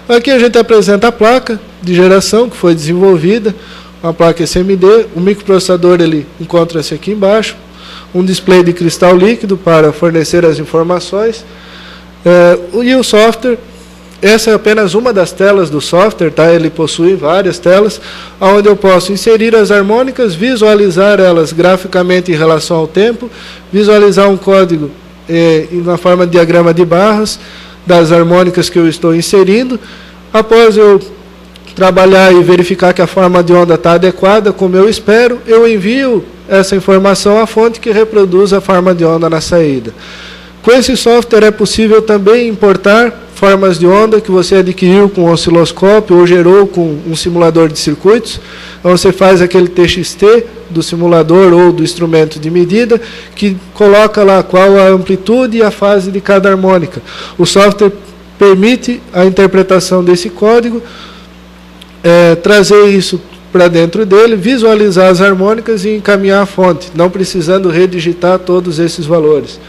Aqui a gente apresenta a placa de geração que foi desenvolvida, uma placa SMD, o microprocessador ele encontra-se aqui embaixo, um display de cristal líquido para fornecer as informações, e o software, essa é apenas uma das telas do software, tá? Ele possui várias telas, onde eu posso inserir as harmônicas, visualizar elas graficamente em relação ao tempo, visualizar um código na forma de diagrama de barras das harmônicas que eu estou inserindo. Após eu trabalhar e verificar que a forma de onda está adequada, como eu espero, eu envio essa informação à fonte que reproduz a forma de onda na saída. Com esse software é possível também importar formas de onda que você adquiriu com um osciloscópio ou gerou com um simulador de circuitos. Então você faz aquele TXT do simulador ou do instrumento de medida que coloca lá qual a amplitude e a fase de cada harmônica. O software permite a interpretação desse código, trazer isso para dentro dele, visualizar as harmônicas e encaminhar a fonte, não precisando redigitar todos esses valores.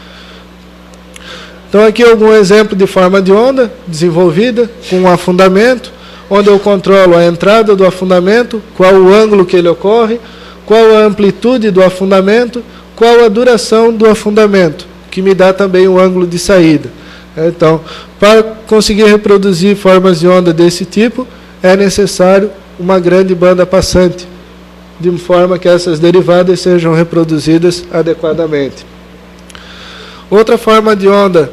Então aqui algum exemplo de forma de onda desenvolvida com um afundamento, onde eu controlo a entrada do afundamento, qual o ângulo que ele ocorre, qual a amplitude do afundamento, qual a duração do afundamento, que me dá também o ângulo de saída. Então, para conseguir reproduzir formas de onda desse tipo, é necessário uma grande banda passante, de forma que essas derivadas sejam reproduzidas adequadamente. Outra forma de onda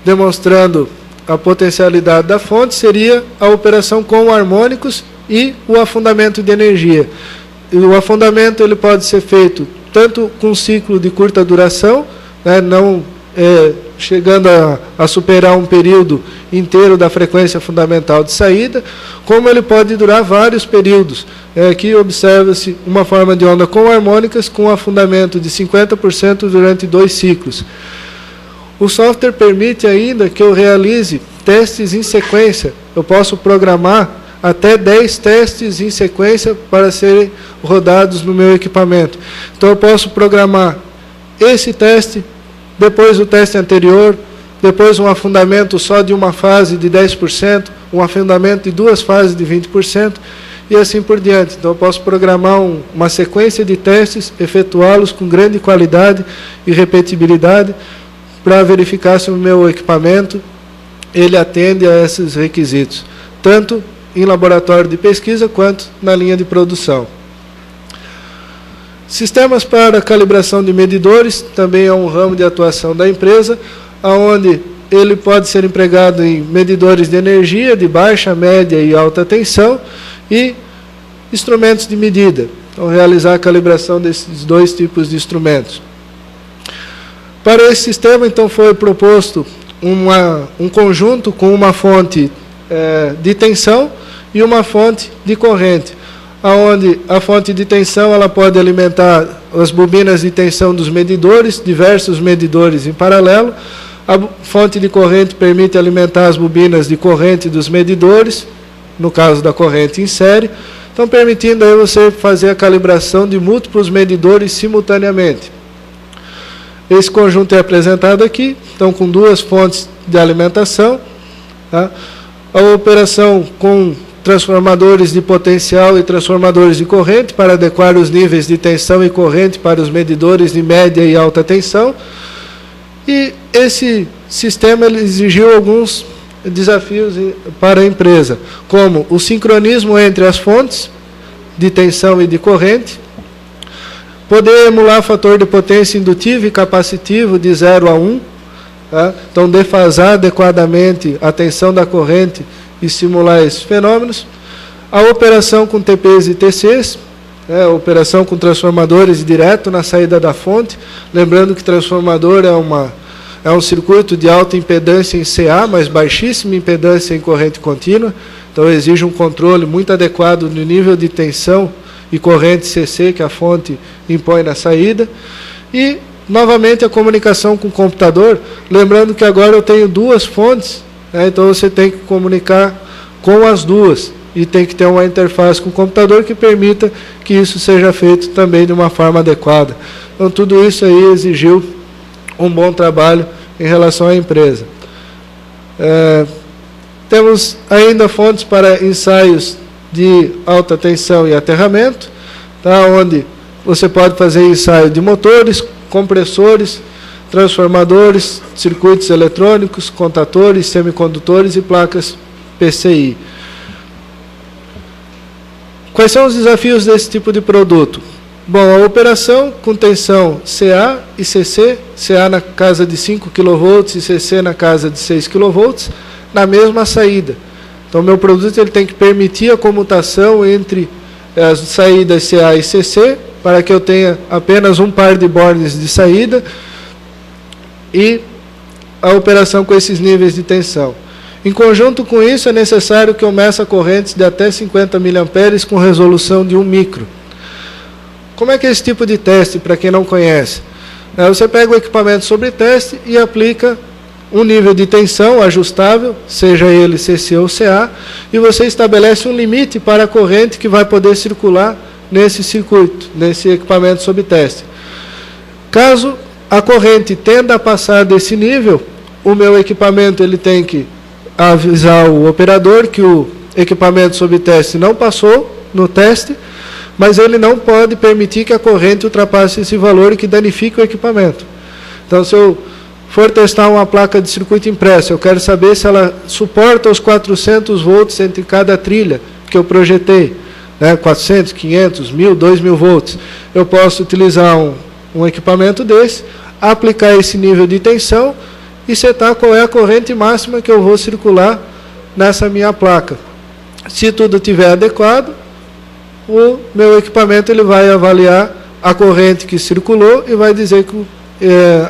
demonstrando a potencialidade da fonte seria a operação com harmônicos e o afundamento de energia. E o afundamento ele pode ser feito tanto com ciclo de curta duração, né, não chegando a superar um período inteiro da frequência fundamental de saída, como ele pode durar vários períodos. Aqui observa-se uma forma de onda com harmônicas com afundamento de 50% durante 2 ciclos. O software permite ainda que eu realize testes em sequência. Eu posso programar até 10 testes em sequência para serem rodados no meu equipamento. Então eu posso programar esse teste, depois o teste anterior, depois um afundamento só de uma fase de 10%, um afundamento de 2 fases de 20%, e assim por diante. Então eu posso programar uma sequência de testes, efetuá-los com grande qualidade e repetibilidade, para verificar se o meu equipamento ele atende a esses requisitos, tanto em laboratório de pesquisa quanto na linha de produção. Sistemas para calibração de medidores também é um ramo de atuação da empresa, onde ele pode ser empregado em medidores de energia de baixa, média e alta tensão e instrumentos de medida. Então, realizar a calibração desses 2 tipos de instrumentos. Para esse sistema, então, foi proposto um conjunto com uma fonte de tensão e uma fonte de corrente, onde a fonte de tensão ela pode alimentar as bobinas de tensão dos medidores, diversos medidores em paralelo. A fonte de corrente permite alimentar as bobinas de corrente dos medidores, no caso da corrente em série, então permitindo aí você fazer a calibração de múltiplos medidores simultaneamente. Esse conjunto é apresentado aqui, então com 2 fontes de alimentação, tá? A operação com transformadores de potencial e transformadores de corrente para adequar os níveis de tensão e corrente para os medidores de média e alta tensão. E esse sistema ele exigiu alguns desafios para a empresa, como o sincronismo entre as fontes de tensão e de corrente, poder emular fator de potência indutivo e capacitivo de 0 a 1, tá? Então defasar adequadamente a tensão da corrente e simular esses fenômenos. A operação com TPs e TCs, a operação com transformadores direto na saída da fonte, lembrando que transformador é um circuito de alta impedância em CA, mas baixíssima impedância em corrente contínua, então exige um controle muito adequado no nível de tensão e corrente CC que a fonte impõe na saída. E, novamente, a comunicação com o computador, lembrando que agora eu tenho 2 fontes, né, então você tem que comunicar com as 2, e tem que ter uma interface com o computador que permita que isso seja feito também de uma forma adequada. Então, tudo isso aí exigiu um bom trabalho em relação à empresa. Temos ainda fontes para ensaios de alta tensão e aterramento, tá? Onde você pode fazer ensaio de motores, compressores, transformadores, circuitos eletrônicos, contatores, semicondutores e placas PCI. Quais são os desafios desse tipo de produto? Bom, a operação com tensão CA e CC, CA na casa de 5 kV e CC na casa de 6 kV, na mesma saída. Então, meu produto ele tem que permitir a comutação entre as saídas CA e CC, para que eu tenha apenas um par de bornes de saída e a operação com esses níveis de tensão. Em conjunto com isso, é necessário que eu meça correntes de até 50 mA com resolução de 1 micro. Como é que é esse tipo de teste, para quem não conhece? Você pega o equipamento sobre teste e aplica um nível de tensão ajustável, seja ele CC ou CA, e você estabelece um limite para a corrente que vai poder circular nesse circuito, nesse equipamento sob teste. Caso a corrente tenda a passar desse nível, o meu equipamento ele tem que avisar o operador que o equipamento sob teste não passou no teste, mas ele não pode permitir que a corrente ultrapasse esse valor e que danifique o equipamento. Então, se eu for testar uma placa de circuito impresso, eu quero saber se ela suporta os 400 volts entre cada trilha que eu projetei, né, 400, 500, 1000, 2000 volts. Eu posso utilizar um equipamento desse, aplicar esse nível de tensão e setar qual é a corrente máxima que eu vou circular nessa minha placa. Se tudo estiver adequado, o meu equipamento ele vai avaliar a corrente que circulou e vai dizer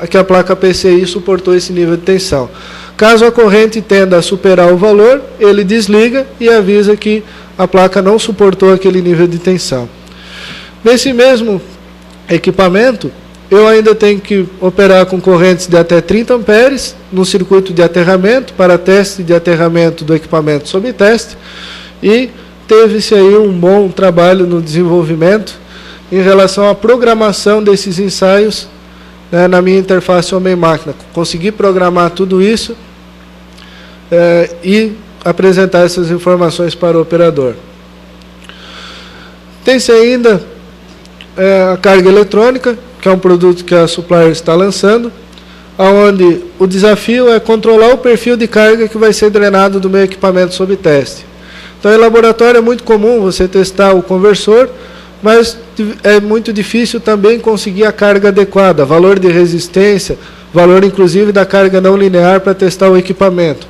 que a placa PCI suportou esse nível de tensão. Caso a corrente tenda a superar o valor, ele desliga e avisa que a placa não suportou aquele nível de tensão. Nesse mesmo equipamento, eu ainda tenho que operar com correntes de até 30 amperes no circuito de aterramento, para teste de aterramento do equipamento sob teste, e teve-se aí um bom trabalho no desenvolvimento em relação à programação desses ensaios, né, na minha interface homem-máquina. Consegui programar tudo isso e apresentar essas informações para o operador. Tem-se ainda a carga eletrônica, que é um produto que a Supplier está lançando, onde o desafio é controlar o perfil de carga que vai ser drenado do meu equipamento sob teste. Então, em laboratório é muito comum você testar o conversor, mas é muito difícil também conseguir a carga adequada, valor de resistência, valor inclusive da carga não linear para testar o equipamento.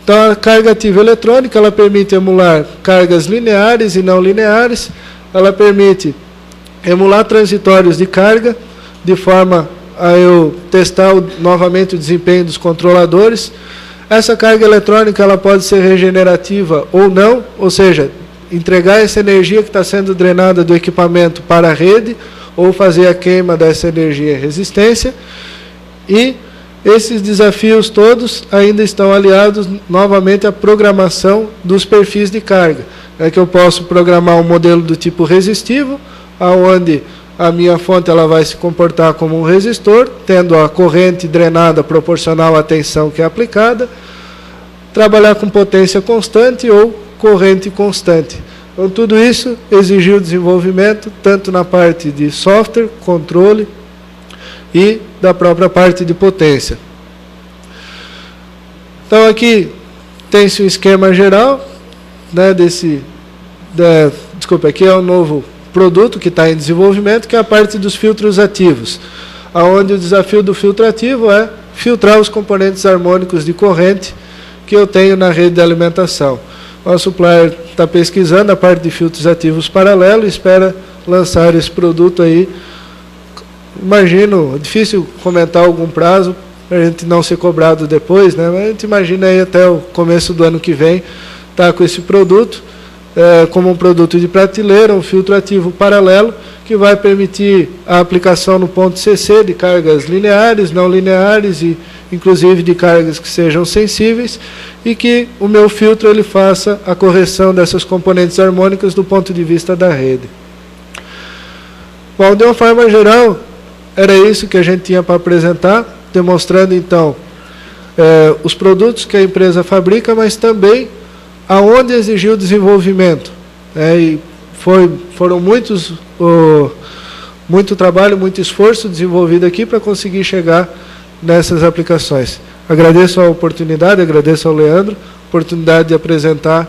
Então, a carga ativa eletrônica, ela permite emular cargas lineares e não lineares, ela permite emular transitórios de carga, de forma a eu testar novamente o desempenho dos controladores. Essa carga eletrônica ela pode ser regenerativa ou não, ou seja, entregar essa energia que está sendo drenada do equipamento para a rede, ou fazer a queima dessa energia em resistência. E esses desafios todos ainda estão aliados novamente à programação dos perfis de carga. É que eu posso programar um modelo do tipo resistivo, onde a minha fonte ela vai se comportar como um resistor, tendo a corrente drenada proporcional à tensão que é aplicada, trabalhar com potência constante ou corrente constante. Então, tudo isso exigiu desenvolvimento, tanto na parte de software, controle e da própria parte de potência. Então, aqui tem-se um esquema geral, né, aqui é um novo produto que está em desenvolvimento, que é a parte dos filtros ativos, onde o desafio do filtro ativo é filtrar os componentes harmônicos de corrente que eu tenho na rede de alimentação. O Supplier está pesquisando a parte de filtros ativos paralelo e espera lançar esse produto aí. Imagino, é difícil comentar algum prazo, para a gente não ser cobrado depois, né? Mas a gente imagina aí até o começo do ano que vem estar com esse produto, como um produto de prateleira, um filtro ativo paralelo, que vai permitir a aplicação no ponto CC de cargas lineares, não lineares e inclusive de cargas que sejam sensíveis, e que o meu filtro ele faça a correção dessas componentes harmônicas do ponto de vista da rede. Bom, de uma forma geral, era isso que a gente tinha para apresentar, demonstrando então os produtos que a empresa fabrica, mas também aonde exigiu desenvolvimento. E foram muito trabalho, muito esforço desenvolvido aqui para conseguir chegar nessas aplicações. Agradeço a oportunidade, agradeço ao Leandro, a oportunidade de apresentar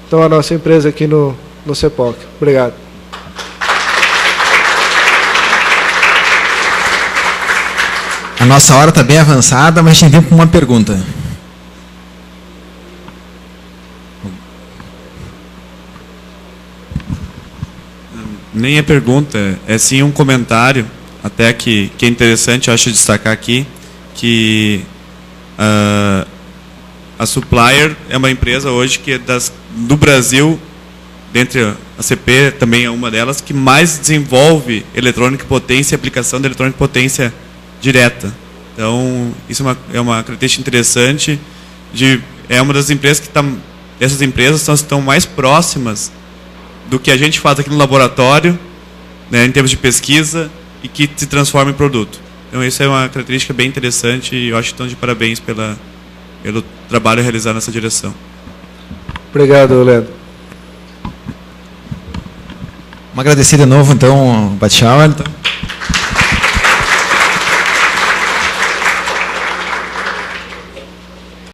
então, a nossa empresa aqui no CEPOC. Obrigado. A nossa hora está bem avançada, mas a gente tem tempo para uma pergunta. Nem é pergunta, é sim um comentário, até que é interessante, eu acho, destacar aqui, que a Supplier é uma empresa hoje que é do Brasil, dentre a CP também é uma delas, que mais desenvolve eletrônica potência e aplicação de eletrônica potência direta. Então, isso é uma característica interessante, é uma das empresas essas empresas estão mais próximas do que a gente faz aqui no laboratório, né, em termos de pesquisa, e que se transforma em produto. Então, isso é uma característica bem interessante e eu acho que estão de parabéns pelo trabalho realizado nessa direção. Obrigado, Leandro. Vamos agradecer de novo, então, o Bate-Schauer.